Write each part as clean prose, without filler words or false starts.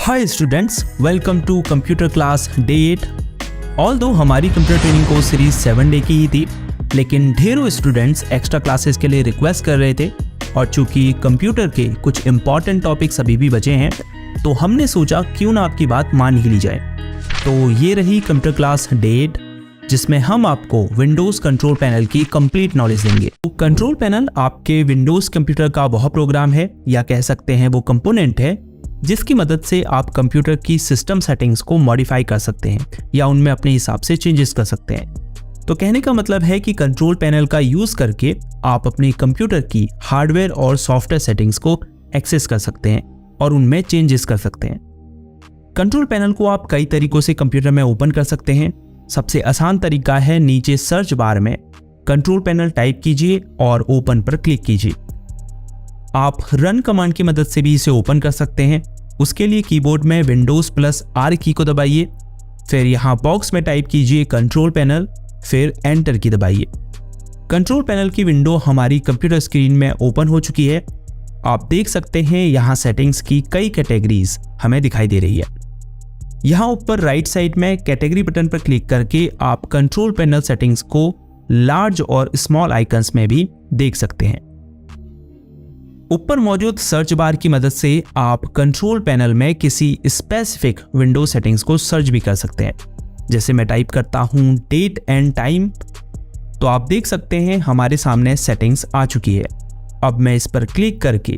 Hi students, welcome to computer class day 8। Although हमारी computer training course series 7 day की ही थी, लेकिन ढेरों स्टूडेंट्स एक्स्ट्रा क्लासेस के लिए रिक्वेस्ट कर रहे थे और चूंकि कंप्यूटर के कुछ इंपॉर्टेंट टॉपिक्स अभी भी बचे हैं तो हमने सोचा क्यों ना आपकी बात मान ही ली जाए। तो ये रही कंप्यूटर क्लास डे 8, जिसमें हम आपको विंडोज कंट्रोल पैनल की कंप्लीट नॉलेज देंगे। तो कंट्रोल पैनल आपके विंडोज कंप्यूटर का वह प्रोग्राम है या कह सकते हैं वो कंपोनेंट है जिसकी मदद से आप कंप्यूटर की सिस्टम सेटिंग्स को मॉडिफाई कर सकते हैं या उनमें अपने हिसाब से चेंजेस कर सकते हैं। तो कहने का मतलब है कि कंट्रोल पैनल का यूज करके आप अपने कंप्यूटर की हार्डवेयर और सॉफ्टवेयर सेटिंग्स को एक्सेस कर सकते हैं और उनमें चेंजेस कर सकते हैं। कंट्रोल पैनल को आप कई तरीकों से कंप्यूटर में ओपन कर सकते हैं। सबसे आसान तरीका है नीचे सर्च बार में कंट्रोल पैनल टाइप कीजिए और ओपन पर क्लिक कीजिए। आप रन कमांड की मदद से भी इसे ओपन कर सकते हैं। उसके लिए कीबोर्ड में विंडोज प्लस आर की को दबाइए, फिर यहाँ बॉक्स में टाइप कीजिए कंट्रोल पैनल, फिर एंटर की दबाइए। कंट्रोल पैनल की विंडो हमारी कंप्यूटर स्क्रीन में ओपन हो चुकी है। आप देख सकते हैं यहाँ सेटिंग्स की कई कैटेगरीज हमें दिखाई दे रही है। यहाँ ऊपर राइट साइड में कैटेगरी बटन पर क्लिक करके आप कंट्रोल पैनल सेटिंग्स को लार्ज और स्मॉल आइकन्स में भी देख सकते हैं। ऊपर मौजूद सर्च बार की मदद से आप कंट्रोल पैनल में किसी स्पेसिफिक विंडो सेटिंग्स को सर्च भी कर सकते हैं। जैसे मैं टाइप करता हूं डेट एंड टाइम, तो आप देख सकते हैं हमारे सामने सेटिंग्स आ चुकी है। अब मैं इस पर क्लिक करके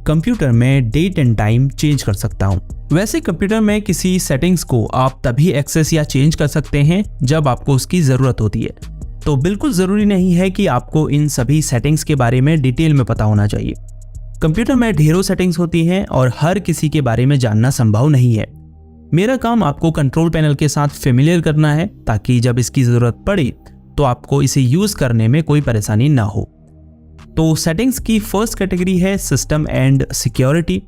कंप्यूटर में डेट एंड टाइम चेंज कर सकता हूं। वैसे कंप्यूटर में किसी सेटिंग्स को आप तभी एक्सेस या चेंज कर सकते हैं जब आपको उसकी ज़रूरत होती है। तो बिल्कुल ज़रूरी नहीं है कि आपको इन सभी सेटिंग्स के बारे में डिटेल में पता होना चाहिए। कंप्यूटर में ढेरों सेटिंग्स होती हैं और हर किसी के बारे में जानना संभव नहीं है। मेरा काम आपको कंट्रोल पैनल के साथ फेमिलियर करना है ताकि जब इसकी ज़रूरत पड़े तो आपको इसे यूज़ करने में कोई परेशानी ना हो। तो सेटिंग्स की फर्स्ट कैटेगरी है सिस्टम एंड सिक्योरिटी।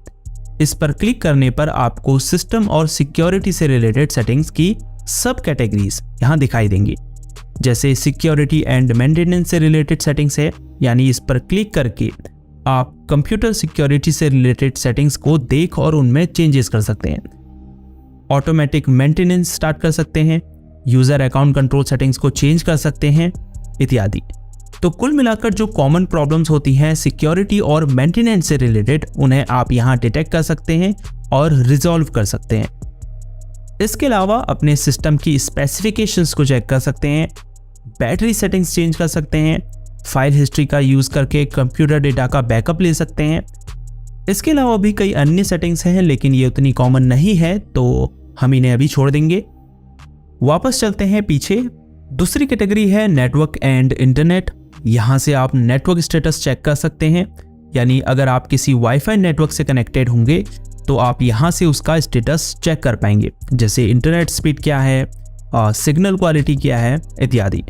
इस पर क्लिक करने पर आपको सिस्टम और सिक्योरिटी से रिलेटेड सेटिंग्स की सब कैटेगरीज यहाँ दिखाई देंगी। जैसे सिक्योरिटी एंड मेंटेनेंस से रिलेटेड सेटिंग्स है, यानी इस पर क्लिक करके आप कंप्यूटर सिक्योरिटी से रिलेटेड सेटिंग्स को देख और उनमें चेंजेस कर सकते हैं। ऑटोमेटिक मेंटेनेंस स्टार्ट कर सकते हैं, यूजर अकाउंट कंट्रोल सेटिंग्स को चेंज कर सकते हैं इत्यादि। तो कुल मिलाकर जो कॉमन प्रॉब्लम्स होती हैं सिक्योरिटी और मेंटेनेंस से रिलेटेड, उन्हें आप यहाँ डिटेक्ट कर सकते हैं और रिजॉल्व कर सकते हैं। इसके अलावा अपने सिस्टम की स्पेसिफिकेशंस को चेक कर सकते हैं, बैटरी सेटिंग्स चेंज कर सकते हैं, फाइल हिस्ट्री का यूज़ करके कंप्यूटर डेटा का बैकअप ले सकते हैं। इसके अलावा भी कई अन्य सेटिंग्स हैं, लेकिन ये उतनी कॉमन नहीं है तो हम इन्हें अभी छोड़ देंगे। वापस चलते हैं पीछे। दूसरी कैटेगरी है नेटवर्क एंड इंटरनेट। यहाँ से आप नेटवर्क स्टेटस चेक कर सकते हैं, यानी अगर आप किसी वाईफाई नेटवर्क से कनेक्टेड होंगे तो आप यहाँ से उसका स्टेटस चेक कर पाएंगे, जैसे इंटरनेट स्पीड क्या है, सिग्नल क्वालिटी क्या है इत्यादि।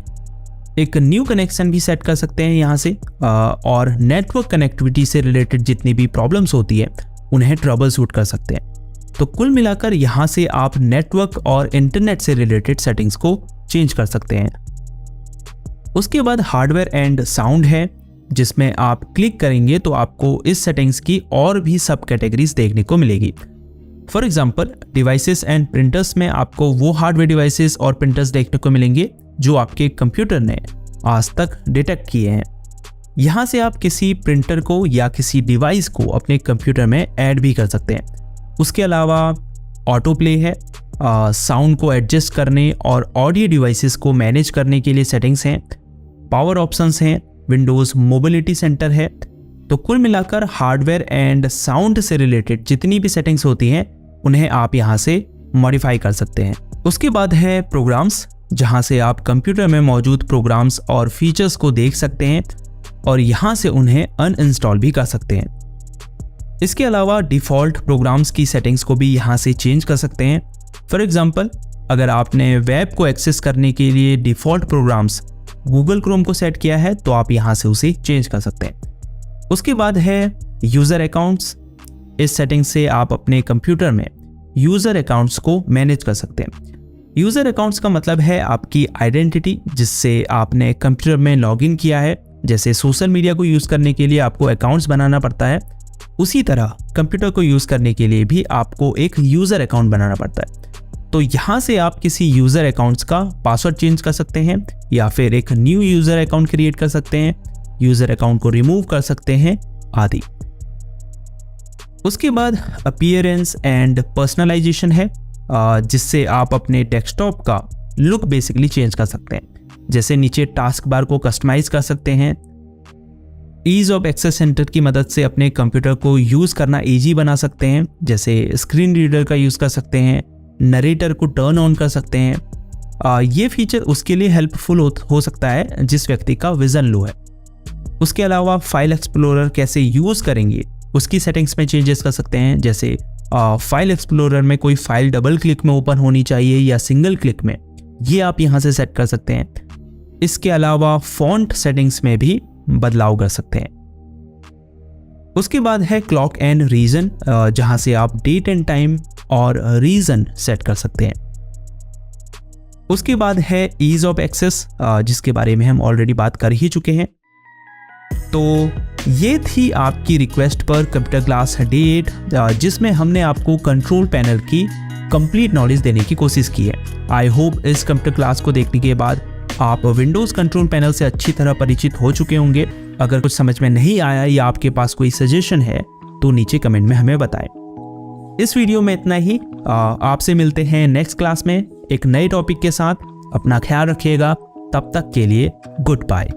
एक न्यू कनेक्शन भी सेट कर सकते हैं यहाँ से, और नेटवर्क कनेक्टिविटी से रिलेटेड जितनी भी प्रॉब्लम्स होती है उन्हें ट्रबल शूट कर सकते हैं। तो कुल मिलाकर यहाँ से आप नेटवर्क और इंटरनेट से रिलेटेड सेटिंग्स को चेंज कर सकते हैं। उसके बाद हार्डवेयर एंड साउंड है, जिसमें आप क्लिक करेंगे तो आपको इस सेटिंग्स की और भी सब कैटेगरीज देखने को मिलेगी। For example devices and printers में आपको वो हार्डवेयर डिवाइसेस और प्रिंटर्स देखने को मिलेंगे जो आपके कंप्यूटर ने आज तक डिटेक्ट किए हैं। यहाँ से आप किसी प्रिंटर को या किसी डिवाइस को अपने कंप्यूटर में ऐड भी कर सकते हैं। उसके अलावा ऑटो प्ले है, साउंड को एडजस्ट करने और ऑडियो डिवाइसेस को मैनेज करने के लिए सेटिंग्स हैं, पावर ऑप्शंस हैं, विंडोज़ मोबिलिटी सेंटर है। तो कुल मिलाकर हार्डवेयर एंड साउंड से रिलेटेड जितनी भी सेटिंग्स होती हैं उन्हें आप यहाँ से मॉडिफाई कर सकते हैं। उसके बाद है प्रोग्राम्स, जहाँ से आप कंप्यूटर में मौजूद प्रोग्राम्स और फीचर्स को देख सकते हैं और यहाँ से उन्हें अनइंस्टॉल भी कर सकते हैं। इसके अलावा डिफ़ॉल्ट प्रोग्राम्स की सेटिंग्स को भी यहाँ से चेंज कर सकते हैं। फॉर एग्जांपल अगर आपने वेब को एक्सेस करने के लिए डिफ़ॉल्ट प्रोग्राम्स गूगल क्रोम को सेट किया है तो आप यहाँ से उसे चेंज कर सकते हैं। उसके बाद है यूज़र अकाउंट्स। इस सेटिंग से आप अपने कंप्यूटर में यूज़र अकाउंट्स को मैनेज कर सकते हैं। यूज़र अकाउंट्स का मतलब है आपकी आइडेंटिटी, जिससे आपने कंप्यूटर में लॉगिन किया है। जैसे सोशल मीडिया को यूज़ करने के लिए आपको अकाउंट्स बनाना पड़ता है, उसी तरह कंप्यूटर को यूज़ करने के लिए भी आपको एक यूज़र अकाउंट बनाना पड़ता है। तो यहाँ से आप किसी यूज़र अकाउंट्स का पासवर्ड चेंज कर सकते हैं या फिर एक न्यू यूज़र अकाउंट क्रिएट कर सकते हैं, यूज़र अकाउंट को रिमूव कर सकते हैं आदि। उसके बाद अपीयरेंस एंड पर्सनलाइजेशन है, जिससे आप अपने डेस्कटॉप का लुक बेसिकली चेंज कर सकते हैं। जैसे नीचे टास्क बार को कस्टमाइज कर सकते हैं। ईज ऑफ एक्सेस सेंटर की मदद से अपने कंप्यूटर को यूज़ करना ईजी बना सकते हैं, जैसे स्क्रीन रीडर का यूज़ कर सकते हैं, नरेटर को टर्न ऑन कर सकते हैं। ये फीचर उसके लिए हेल्पफुल हो सकता है जिस व्यक्ति का विजन लो है। उसके अलावा फाइल एक्सप्लोरर कैसे यूज़ करेंगे उसकी सेटिंग्स में चेंजेस कर सकते हैं, जैसे फाइल एक्सप्लोरर में कोई फाइल डबल क्लिक में ओपन होनी चाहिए या सिंगल क्लिक में, ये आप यहाँ से सेट कर सकते हैं। इसके अलावा फॉन्ट सेटिंग्स में भी बदलाव कर सकते हैं। उसके बाद है क्लॉक एंड रीजन, जहाँ से आप डेट एंड टाइम और रीजन सेट कर सकते हैं। उसके बाद है ईज ऑफ एक्सेस, जिसके बारे में हम ऑलरेडी बात कर ही चुके हैं। तो ये थी आपकी रिक्वेस्ट पर कंप्यूटर क्लास डे 8, जिसमें हमने आपको कंट्रोल पैनल की कंप्लीट नॉलेज देने की कोशिश की है। आई होप इस कंप्यूटर क्लास को देखने के बाद आप विंडोज़ कंट्रोल पैनल से अच्छी तरह परिचित हो चुके होंगे। अगर कुछ समझ में नहीं आया या आपके पास कोई सजेशन है तो नीचे कमेंट में हमें बताएं। इस वीडियो में इतना ही। आपसे मिलते हैं नेक्स्ट क्लास में एक नए टॉपिक के साथ। अपना ख्याल रखिएगा। तब तक के लिए गुड बाय।